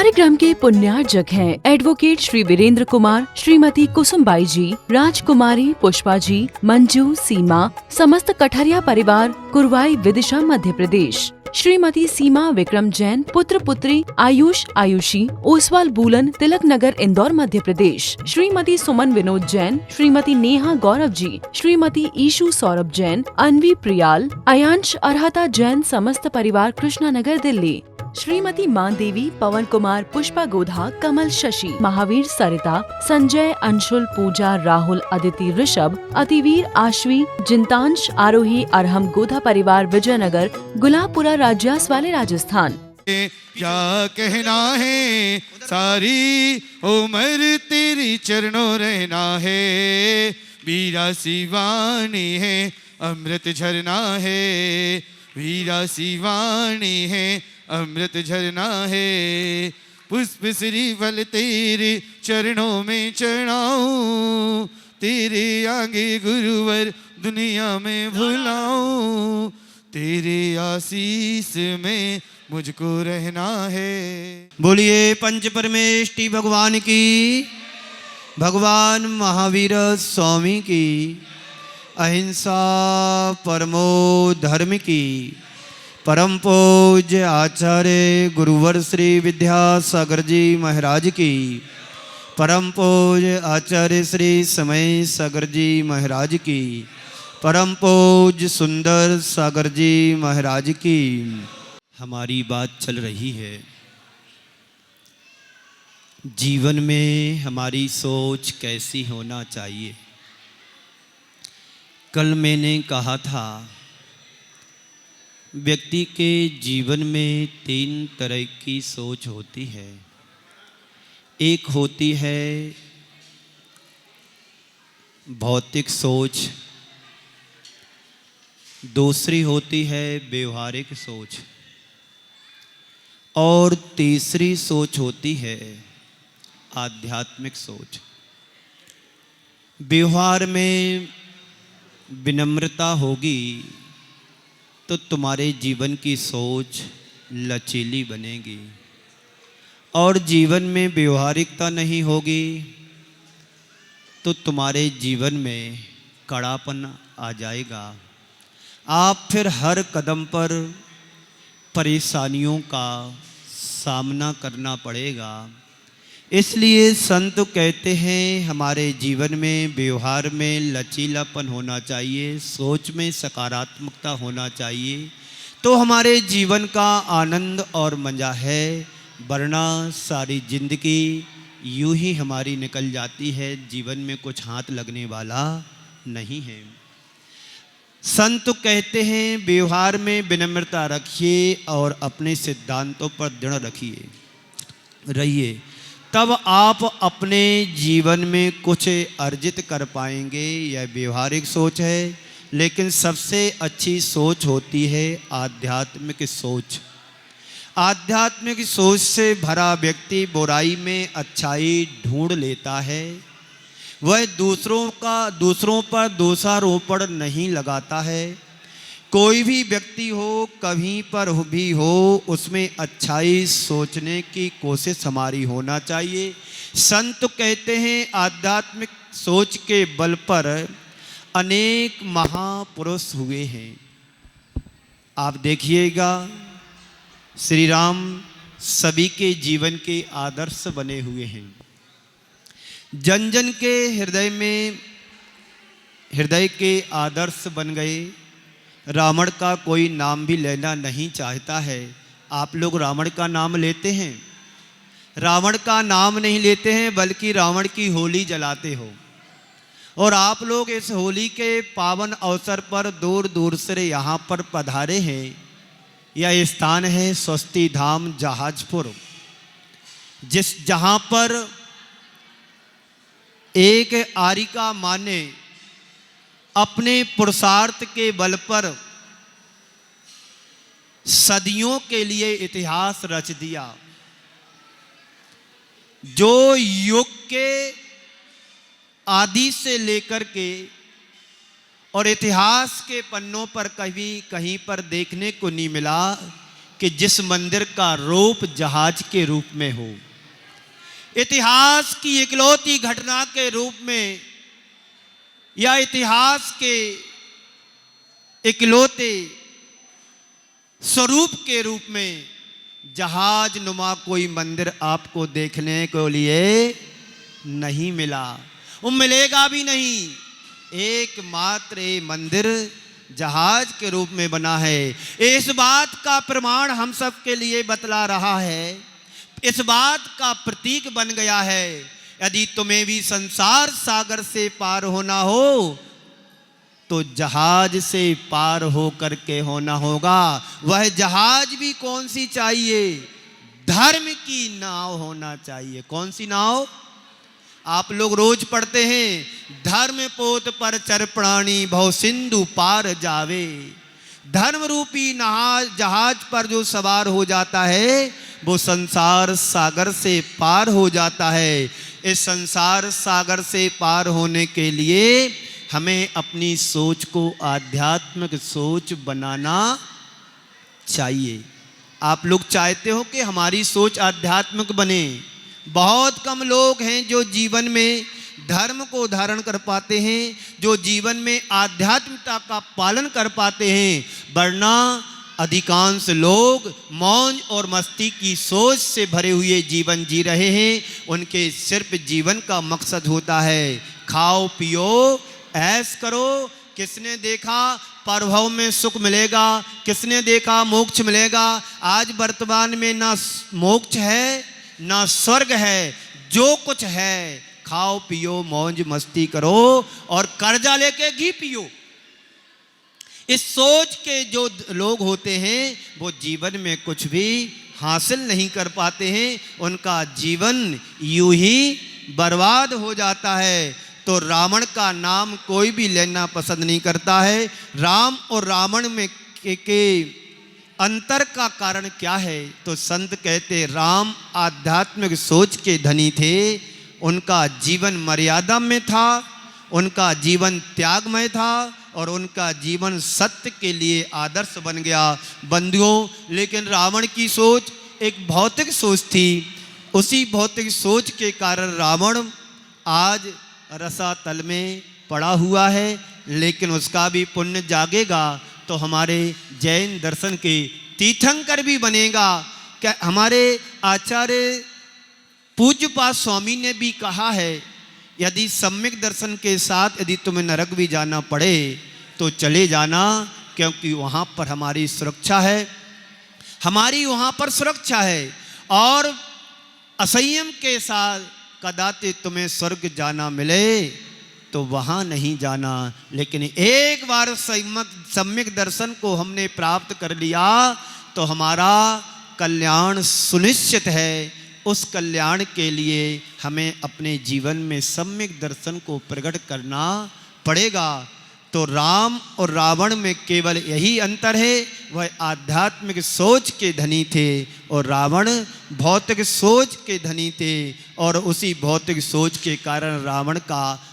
कार्यक्रम के पुण्यार्जक हैं एडवोकेट श्री वीरेंद्र कुमार, श्रीमती कुसुमबाई जी, राजकुमारी पुष्पा जी, मंजू, सीमा, समस्त कठरिया परिवार, कुरवाई, विदिशा, मध्य प्रदेश। श्रीमती सीमा विक्रम जैन, पुत्र पुत्री आयुष, आयुषी, ओसवाल बूलन, तिलक नगर, इंदौर, मध्य प्रदेश। श्रीमती सुमन विनोद जैन, श्रीमती नेहा गौरव जी, श्रीमती ईशु सौरभ जैन, अनवी प्रियाल, अयांश अरहता जैन, समस्त परिवार, कृष्णा नगर, दिल्ली। श्रीमती मान देवी, पवन कुमार, पुष्पा गोधा, कमल शशि, महावीर सरिता, संजय, अंशुल, पूजा, राहुल, अदिति, ऋषभ, अतिवीर, आश्वी, जिंतांश, आरोही, अरहम, गोधा परिवार, विजयनगर, गुलाबपुरा, राज्यास वाले, राजस्थान। क्या कहना है, सारी उम्र तेरी चरणों रहना है। वीरा शिवानी है, अमृत झरना है। वीरा शिवानी है, अमृत झरना है। पुष्प श्रीफल तेरे चरणों में चढ़ाऊं, तेरे आगे गुरुवर दुनिया में भुलाऊं। तेरे आशीष में मुझको रहना है। बोलिए पंच परमेष्टि भगवान की, भगवान महावीर स्वामी की, अहिंसा परमो धर्म की, परम पूज्य आचार्य गुरुवर श्री विद्यासागर जी महाराज की, परम पूज्य आचार्य श्री समय सागर जी महाराज की, परम पूज्य सुंदर सागर जी महाराज की। हमारी बात चल रही है, जीवन में हमारी सोच कैसी होना चाहिए। कल मैंने कहा था, व्यक्ति के जीवन में 3 तरह की सोच होती है। एक होती है भौतिक सोच, दूसरी होती है व्यवहारिक सोच, और तीसरी सोच होती है आध्यात्मिक सोच। व्यवहार में विनम्रता होगी तो तुम्हारे जीवन की सोच लचीली बनेगी, और जीवन में व्यवहारिकता नहीं होगी तो तुम्हारे जीवन में कड़ापन आ जाएगा। आप फिर हर कदम पर परेशानियों का सामना करना पड़ेगा। इसलिए संत कहते हैं हमारे जीवन में व्यवहार में लचीलापन होना चाहिए, सोच में सकारात्मकता होना चाहिए, तो हमारे जीवन का आनंद और मज़ा है। वरना सारी जिंदगी यूं ही हमारी निकल जाती है, जीवन में कुछ हाथ लगने वाला नहीं है। संत कहते हैं व्यवहार में विनम्रता रखिए और अपने सिद्धांतों पर दृढ़ रहिए, तब आप अपने जीवन में कुछ अर्जित कर पाएंगे। यह व्यवहारिक सोच है, लेकिन सबसे अच्छी सोच होती है आध्यात्मिक सोच। आध्यात्मिक सोच से भरा व्यक्ति बुराई में अच्छाई ढूंढ लेता है। वह दूसरों पर दोषारोपण नहीं लगाता है। कोई भी व्यक्ति हो, कहीं पर भी हो, उसमें अच्छाई सोचने की कोशिश हमारी होना चाहिए। संत कहते हैं आध्यात्मिक सोच के बल पर अनेक महापुरुष हुए हैं। आप देखिएगा, श्री राम सभी के जीवन के आदर्श बने हुए हैं। जन जन के हृदय के आदर्श बन गए। रावण का कोई नाम भी लेना नहीं चाहता है। आप लोग रावण का नाम लेते हैं? रावण का नाम नहीं लेते हैं, बल्कि रावण की होली जलाते हो। और आप लोग इस होली के पावन अवसर पर दूर दूर से यहाँ पर पधारे हैं। यह स्थान है स्वस्ति धाम जहाजपुर, जहाँ पर एक आरिका माँ ने अपने पुरुषार्थ के बल पर सदियों के लिए इतिहास रच दिया, जो युग के आदि से लेकर के और इतिहास के पन्नों पर कहीं पर देखने को नहीं मिला कि जिस मंदिर का रूप जहाज के रूप में हो, इतिहास की इकलौती घटना के रूप में या इतिहास के इकलौते स्वरूप के रूप में जहाज नुमा कोई मंदिर आपको देखने के लिए नहीं मिला, वो मिलेगा भी नहीं। एकमात्र ये मंदिर जहाज के रूप में बना है। इस बात का प्रमाण हम सब के लिए बतला रहा है, इस बात का प्रतीक बन गया है। यदि तुम्हें भी संसार सागर से पार होना हो तो जहाज से पार हो करके होना होगा। वह जहाज भी कौन सी चाहिए? धर्म की नाव होना चाहिए। कौन सी नाव? आप लोग रोज पढ़ते हैं, धर्म पोत पर चर प्राणी भव सिंधु पार जावे। धर्म रूपी जहाज पर जो सवार हो जाता है वो संसार सागर से पार हो जाता है। इस संसार सागर से पार होने के लिए हमें अपनी सोच को आध्यात्मिक सोच बनाना चाहिए। आप लोग चाहते हो कि हमारी सोच आध्यात्मिक बने। बहुत कम लोग हैं जो जीवन में धर्म को धारण कर पाते हैं, जो जीवन में आध्यात्मिकता का पालन कर पाते हैं, वरना अधिकांश लोग मौज और मस्ती की सोच से भरे हुए जीवन जी रहे हैं। उनके सिर्फ जीवन का मकसद होता है खाओ पियो ऐश करो। किसने देखा परभव में सुख मिलेगा, किसने देखा मोक्ष मिलेगा? आज वर्तमान में ना मोक्ष है ना स्वर्ग है, जो कुछ है खाओ पियो मौज मस्ती करो और कर्जा लेके घी पियो। इस सोच के जो लोग होते हैं वो जीवन में कुछ भी हासिल नहीं कर पाते हैं, उनका जीवन यूं ही बर्बाद हो जाता है। तो रावण का नाम कोई भी लेना पसंद नहीं करता है। राम और रावण में के अंतर का कारण क्या है? तो संत कहते राम आध्यात्मिक सोच के धनी थे, उनका जीवन मर्यादा में था, उनका जीवन त्यागमय था और उनका जीवन सत्य के लिए आदर्श बन गया। बंधुओं, लेकिन रावण की सोच एक भौतिक सोच थी। उसी भौतिक सोच के कारण रावण आज रसातल में पड़ा हुआ है, लेकिन उसका भी पुण्य जागेगा तो हमारे जैन दर्शन के तीर्थंकर भी बनेगा। क्या हमारे आचार्य पूज्यपाद स्वामी ने भी कहा है, यदि सम्यक दर्शन के साथ यदि तुम्हें नरक भी जाना पड़े तो चले जाना, क्योंकि वहाँ पर हमारी सुरक्षा है, हमारी वहाँ पर सुरक्षा है। और असंयम के साथ कदाचित तुम्हें स्वर्ग जाना मिले तो वहाँ नहीं जाना। लेकिन एक बार सम्यक दर्शन को हमने प्राप्त कर लिया तो हमारा कल्याण सुनिश्चित है। उस कल्याण के लिए हमें अपने जीवन में सम्यक दर्शन को प्रकट करना पड़ेगा। तो राम और रावण में केवल यही अंतर है, वह आध्यात्मिक सोच के धनी थे और रावण भौतिक सोच के धनी थे, और उसी भौतिक सोच के कारण रावण का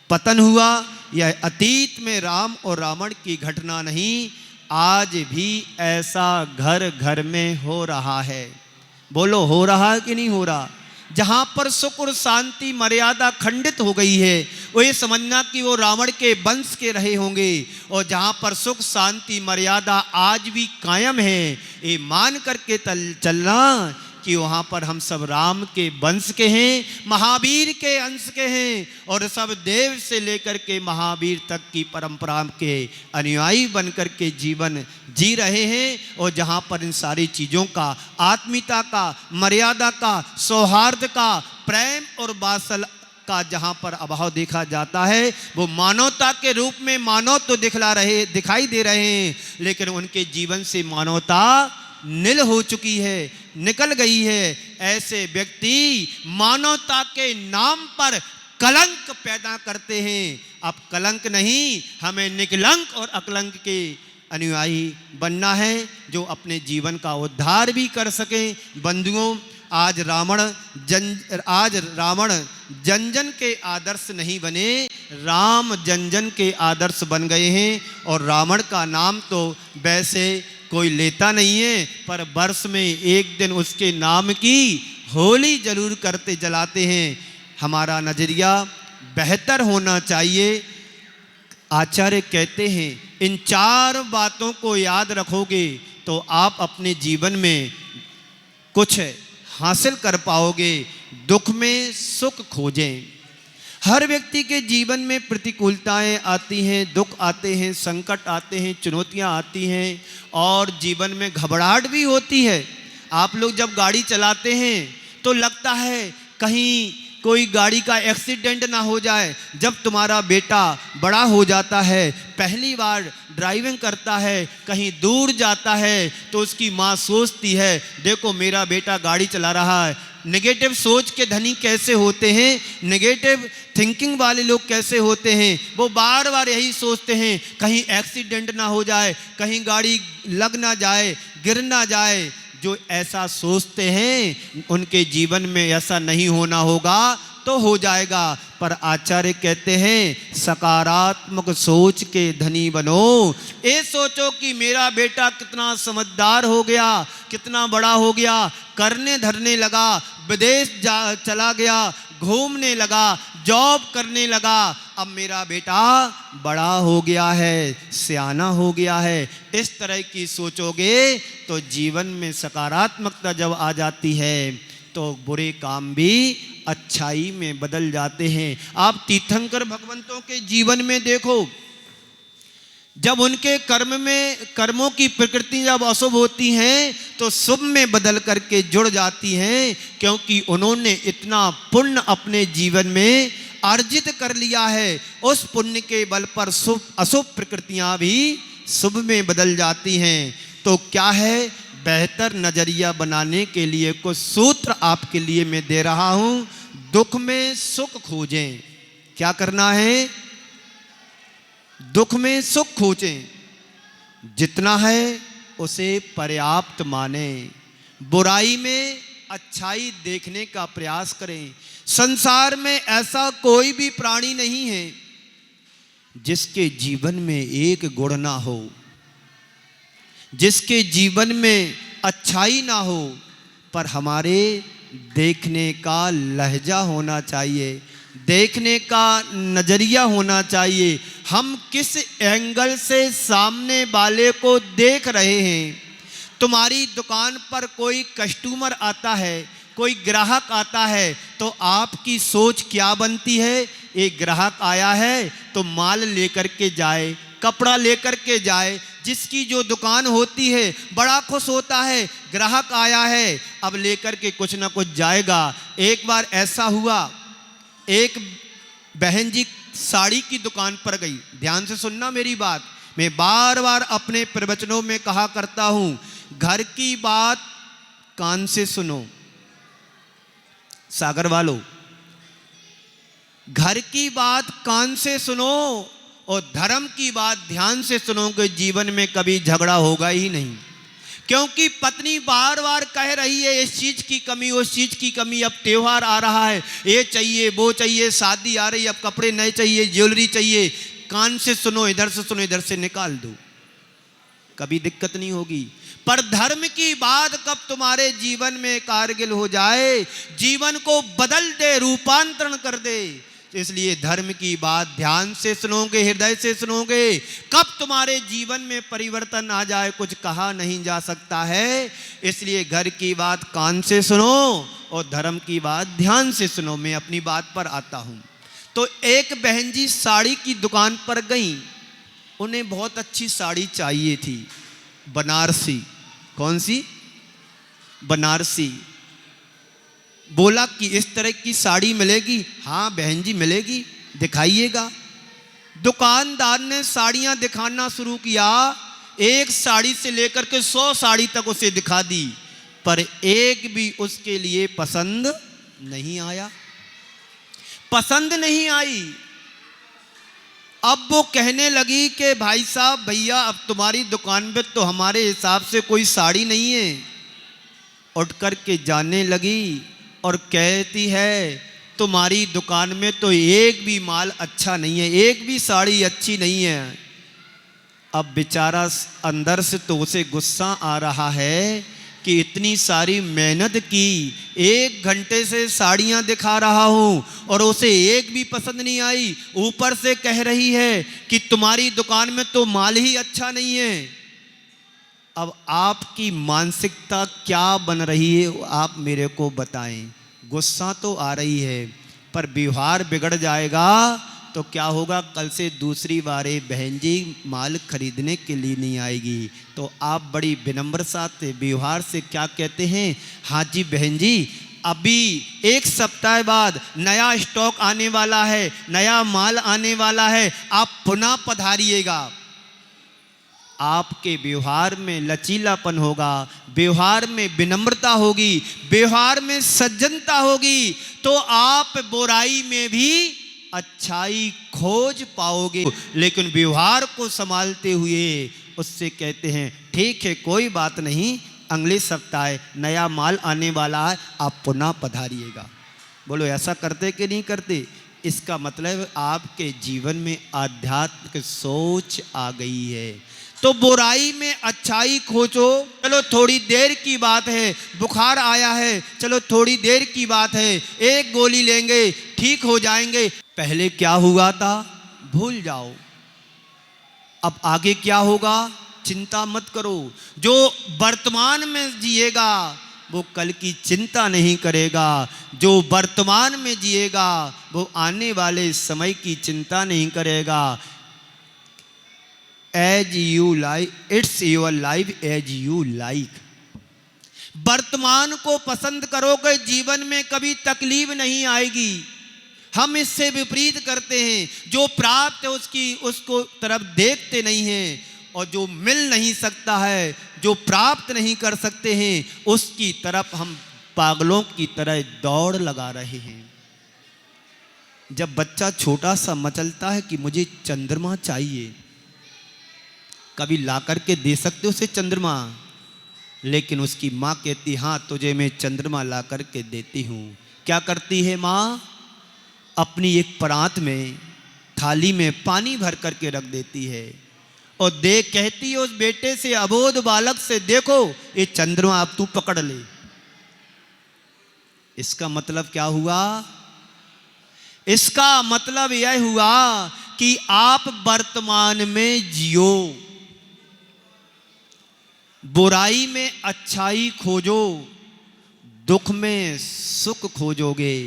पतन हुआ। यह अतीत में राम और रावण की घटना नहीं, आज भी ऐसा घर घर में हो रहा है। बोलो, हो रहा है कि नहीं हो रहा? जहाँ पर सुख और शांति मर्यादा खंडित हो गई है, वो ये समझना कि वो रावण के वंश के रहे होंगे, और जहाँ पर सुख शांति मर्यादा आज भी कायम है, ये मान करके चलना कि वहाँ पर हम सब राम के वंश के हैं, महावीर के अंश के हैं, और सब देव से लेकर के महावीर तक की परंपरा के अनुयायी बन कर के जीवन जी रहे हैं। और जहाँ पर इन सारी चीज़ों का, आत्मीयता का, मर्यादा का, सौहार्द का, प्रेम और वात्सल का जहाँ पर अभाव देखा जाता है, वो मानवता के रूप में मानव तो दिखाई दे रहे हैं, लेकिन उनके जीवन से मानवता नील हो चुकी है, निकल गई है। ऐसे व्यक्ति मानवता के नाम पर कलंक पैदा करते हैं। अब कलंक नहीं, हमें निकलंक और अकलंक के अनुयायी बनना है, जो अपने जीवन का उद्धार भी कर सकें। बंधुओं, आज रावण जन जन के आदर्श नहीं बने, राम जन जन के आदर्श बन गए हैं। और रावण का नाम तो वैसे कोई लेता नहीं है, पर वर्ष में एक दिन उसके नाम की होली जरूर करते जलाते हैं। हमारा नजरिया बेहतर होना चाहिए। आचार्य कहते हैं इन 4 बातों को याद रखोगे तो आप अपने जीवन में कुछ हासिल कर पाओगे। दुख में सुख खोजें। हर व्यक्ति के जीवन में प्रतिकूलताएं आती हैं, दुख आते हैं, संकट आते हैं, चुनौतियां आती हैं और जीवन में घबराहट भी होती है। आप लोग जब गाड़ी चलाते हैं तो लगता है कहीं कोई गाड़ी का एक्सीडेंट ना हो जाए। जब तुम्हारा बेटा बड़ा हो जाता है, पहली बार ड्राइविंग करता है, कहीं दूर जाता है, तो उसकी माँ सोचती है देखो मेरा बेटा गाड़ी चला रहा है। नेगेटिव सोच के धनी कैसे होते हैं, नेगेटिव थिंकिंग वाले लोग कैसे होते हैं, वो बार बार यही सोचते हैं कहीं एक्सीडेंट ना हो जाए, कहीं गाड़ी लग ना जाए, गिर ना जाए। जो ऐसा सोचते हैं उनके जीवन में ऐसा नहीं होना होगा तो हो जाएगा। पर आचार्य कहते हैं सकारात्मक सोच के धनी बनो। ये सोचो कि मेरा बेटा कितना समझदार हो गया, कितना बड़ा हो गया, करने धरने लगा, विदेश चला गया, घूमने लगा, जॉब करने लगा, अब मेरा बेटा बड़ा हो गया है, सियाना हो गया है। इस तरह की सोचोगे तो जीवन में सकारात्मकता जब आ जाती है तो बुरे काम भी अच्छाई में बदल जाते हैं। आप तीर्थंकर भगवंतों के जीवन में देखो, जब उनके कर्मों की प्रकृति जब अशुभ होती हैं तो शुभ में बदल करके जुड़ जाती हैं, क्योंकि उन्होंने इतना पुण्य अपने जीवन में अर्जित कर लिया है। उस पुण्य के बल पर शुभ अशुभ प्रकृतियां भी शुभ में बदल जाती हैं। तो क्या है, बेहतर नजरिया बनाने के लिए कुछ सूत्र आपके लिए मैं दे रहा हूं। दुख में सुख खोजें। क्या करना है, दुख में सुख खोजें, जितना है उसे पर्याप्त माने, बुराई में अच्छाई देखने का प्रयास करें। संसार में ऐसा कोई भी प्राणी नहीं है जिसके जीवन में एक गुण ना हो, जिसके जीवन में अच्छाई ना हो, पर हमारे देखने का लहजा होना चाहिए, देखने का नजरिया होना चाहिए। हम किस एंगल से सामने वाले को देख रहे हैं। तुम्हारी दुकान पर कोई कस्टमर आता है, कोई ग्राहक आता है, तो आपकी सोच क्या बनती है। एक ग्राहक आया है तो माल लेकर के जाए, कपड़ा लेकर के जाए। जिसकी जो दुकान होती है बड़ा खुश होता है, ग्राहक आया है अब लेकर के कुछ ना कुछ जाएगा। एक बार ऐसा हुआ, एक बहन जी साड़ी की दुकान पर गई। ध्यान से सुनना मेरी बात, मैं बार बार अपने प्रवचनों में कहा करता हूं, घर की बात कान से सुनो। सागर वालों, घर की बात कान से सुनो और धर्म की बात ध्यान से सुनोगे, जीवन में कभी झगड़ा होगा ही नहीं। क्योंकि पत्नी बार बार कह रही है इस चीज की कमी, उस चीज की कमी, अब त्योहार आ रहा है, ये चाहिए वो चाहिए, शादी आ रही, अब कपड़े नए चाहिए, ज्वेलरी चाहिए। कान से सुनो, इधर से सुनो, इधर से निकाल दो, कभी दिक्कत नहीं होगी। पर धर्म की बात कब तुम्हारे जीवन में कारगिल हो जाए, जीवन को बदल दे, रूपांतरण कर दे। इसलिए धर्म की बात ध्यान से सुनोगे, हृदय से सुनोगे, कब तुम्हारे जीवन में परिवर्तन आ जाए कुछ कहा नहीं जा सकता है। इसलिए घर की बात कान से सुनो और धर्म की बात ध्यान से सुनो। मैं अपनी बात पर आता हूं। तो एक बहन जी साड़ी की दुकान पर गई, उन्हें बहुत अच्छी साड़ी चाहिए थी, बनारसी। कौन सी? बनारसी। बोला कि इस तरह की साड़ी मिलेगी? हाँ बहन जी मिलेगी, दिखाइएगा। दुकानदार ने साड़ियां दिखाना शुरू किया, एक साड़ी से लेकर के 100 साड़ी तक उसे दिखा दी, पर एक भी उसके लिए पसंद नहीं आया, पसंद नहीं आई। अब वो कहने लगी कि भाई साहब, भैया अब तुम्हारी दुकान पे तो हमारे हिसाब से कोई साड़ी नहीं है। उठ कर के जाने लगी और कहती है तुम्हारी दुकान में तो एक भी माल अच्छा नहीं है, एक भी साड़ी अच्छी नहीं है। अब बेचारा अंदर से तो उसे गुस्सा आ रहा है कि इतनी सारी मेहनत की, 1 घंटे से साड़ियां दिखा रहा हूं और उसे एक भी पसंद नहीं आई, ऊपर से कह रही है कि तुम्हारी दुकान में तो माल ही अच्छा नहीं है। अब आपकी मानसिकता क्या बन रही है आप मेरे को बताएं। गुस्सा तो आ रही है पर व्यवहार बिगड़ जाएगा तो क्या होगा, कल से दूसरी बार बहन जी माल खरीदने के लिए नहीं आएगी। तो आप बड़ी विनम्रता से व्यवहार से क्या कहते हैं, हाँ जी बहन जी अभी 1 सप्ताह बाद नया स्टॉक आने वाला है, नया माल आने वाला है, आप पुनः पधारिएगा। आपके व्यवहार में लचीलापन होगा, व्यवहार में विनम्रता होगी, व्यवहार में सज्जनता होगी तो आप बुराई में भी अच्छाई खोज पाओगे। लेकिन व्यवहार को संभालते हुए उससे कहते हैं ठीक है कोई बात नहीं, अगले सप्ताह नया माल आने वाला है, आप पुनः पधारिएगा। बोलो ऐसा करते कि नहीं करते? इसका मतलब आपके जीवन में आध्यात्मिक सोच आ गई है। तो बुराई में अच्छाई खोजो। चलो थोड़ी देर की बात है, बुखार आया है, चलो थोड़ी देर की बात है, 1 गोली लेंगे ठीक हो जाएंगे। पहले क्या हुआ था भूल जाओ, अब आगे क्या होगा चिंता मत करो। जो वर्तमान में जिएगा वो कल की चिंता नहीं करेगा, जो वर्तमान में जिएगा वो आने वाले समय की चिंता नहीं करेगा। As you like, it's your life as you like। वर्तमान को पसंद करोगे जीवन में कभी तकलीफ नहीं आएगी। हम इससे विपरीत करते हैं, जो प्राप्त है उसको तरफ देखते नहीं हैं, और जो मिल नहीं सकता है, जो प्राप्त नहीं कर सकते हैं, उसकी तरफ हम पागलों की तरह दौड़ लगा रहे हैं। जब बच्चा छोटा सा मचलता है कि मुझे चंद्रमा चाहिए, कभी ला करके दे सकते उसे चंद्रमा, लेकिन उसकी माँ कहती हाँ तुझे मैं चंद्रमा ला करके देती हूँ। क्या करती है माँ? अपनी एक परात में थाली में पानी भर करके रख देती है और कहती है उस बेटे से, अबोध बालक से, देखो ये चंद्रमा अब तू पकड़ ले। इसका मतलब क्या हुआ? इसका मतलब यह हुआ कि आप वर्तमान में जियो, बुराई में अच्छाई खोजो, दुख में सुख खोजोगे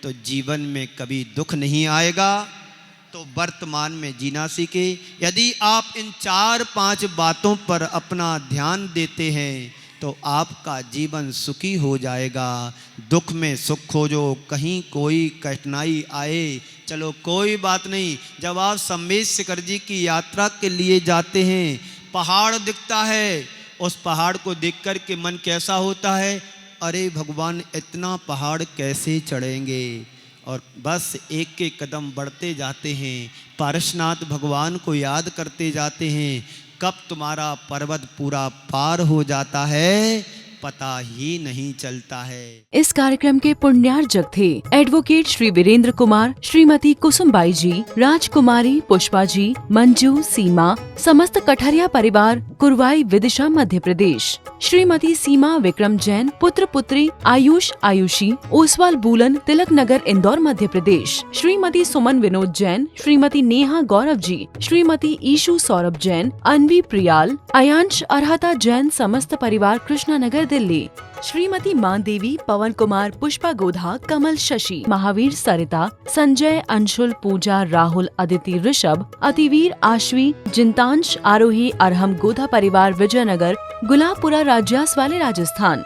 तो जीवन में कभी दुख नहीं आएगा। तो वर्तमान में जीना सीखे। यदि आप इन 4-5 बातों पर अपना ध्यान देते हैं तो आपका जीवन सुखी हो जाएगा। दुख में सुख खोजो, कहीं कोई कठिनाई आए चलो कोई बात नहीं। जब आप सम्मेश शिखर जी की यात्रा के लिए जाते हैं, पहाड़ दिखता है, उस पहाड़ को देख कर के मन कैसा होता है, अरे भगवान इतना पहाड़ कैसे चढ़ेंगे, और बस एक एक कदम बढ़ते जाते हैं, पारसनाथ भगवान को याद करते जाते हैं। कब तुम्हारा पर्वत पूरा पार हो जाता है पता ही नहीं चलता है। इस कार्यक्रम के पुण्यार्जक थे एडवोकेट श्री वीरेंद्र कुमार, श्रीमती कुसुमबाई जी, राजकुमारी पुष्पा जी, मंजू, सीमा, समस्त कठरिया परिवार, कुरवाई विदिशा मध्य प्रदेश। श्रीमती सीमा विक्रम जैन, पुत्र पुत्री आयुष आयुषी, ओसवाल बूलन, तिलक नगर, इंदौर मध्य प्रदेश। श्रीमती सुमन विनोद जैन, श्रीमती नेहा गौरव जी, श्रीमती ईशु सौरभ जैन, अनवी प्रियाल, अयांश अरहता जैन, समस्त परिवार कृष्णा नगर दिल्ली। श्रीमती मान देवी, पवन कुमार, पुष्पा गोधा, कमल शशि, महावीर सरिता, संजय, अंशुल, पूजा, राहुल, अदिति, ऋषभ, अतिवीर, आश्वी, जिंतांश, आरोही, अरहम, गोधा परिवार, विजयनगर, गुलाबपुरा, राज्यास वाले राजस्थान।